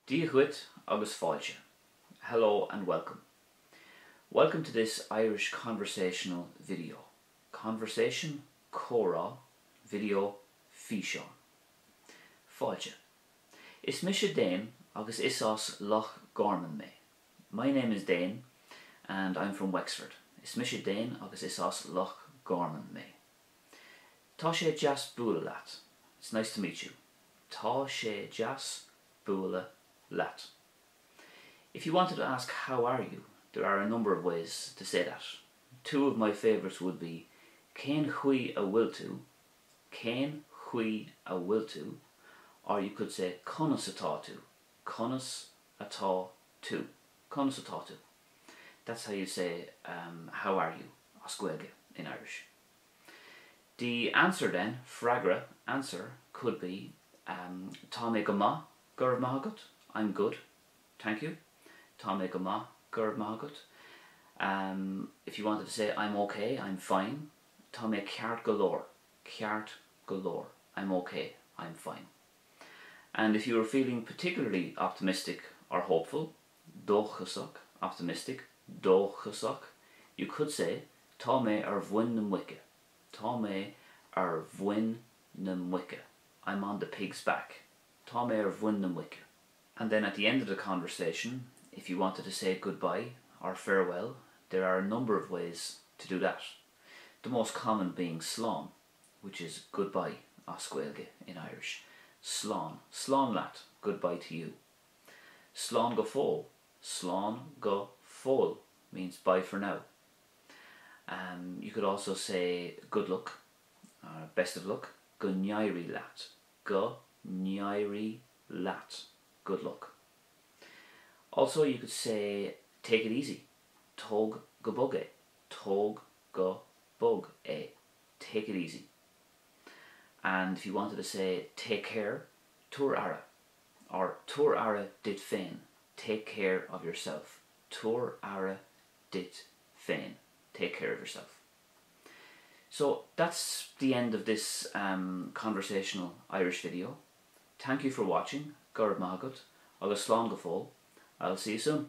Díhuit agus fáilte. Hello and welcome. Welcome to this Irish conversational video. Conversation Córa, video Físeán. Fáilte. Is mise Dane agus is os Loch Gorman me. My name is Dane and I'm from Wexford. Is mise Dane agus is os Loch Gorman me. Tá sé jas búla lat. It's nice to meet you. Tá sé jas búla lat. If you wanted to ask how are you, there are a number of ways to say that. Two of my favourites would be Cén chuí a bhfuil tú, Cén chuí a bhfuil tú, or you could say Conas atá tú, Conas atá tú, Conas atá tú. That's how you say how are you, as Gaeilge in Irish. The answer then, fragra, answer, could be Tá mé go maith, gurb maith agat. I'm good, thank you. Tá mé go maith, gurb maith agat. If you wanted to say I'm okay, I'm fine. Tá mé ceart galore, ceart galore. I'm okay, I'm fine. And if you were feeling particularly optimistic or hopeful, dóchasach, optimistic, dóchasach, you could say Tá mé ar bhuin na muiche. Tá mé ar bhuin na muiche. I'm on the pig's back. Tá mé ar bhuin na muiche. And then at the end of the conversation, if you wanted to say goodbye or farewell, there are a number of ways to do that. The most common being slán, which is goodbye, as Gaeilge in Irish. Slán, slán lat, goodbye to you. Slán go fóil, slán go fóil means bye for now. You could also say good luck, best of luck, go nyairi lat, go nyairi lat, good luck. Also you could say take it easy, tóg go bug é, tóg go bug é, take it easy. And if you wanted to say take care, túr ara, or túr ara dit féin, take care of yourself, túr ara dit féin, take care of yourself. So that's the end of this conversational Irish video. Thank you for watching, gurb maith agat, agus slán go fóill. I'll see you soon.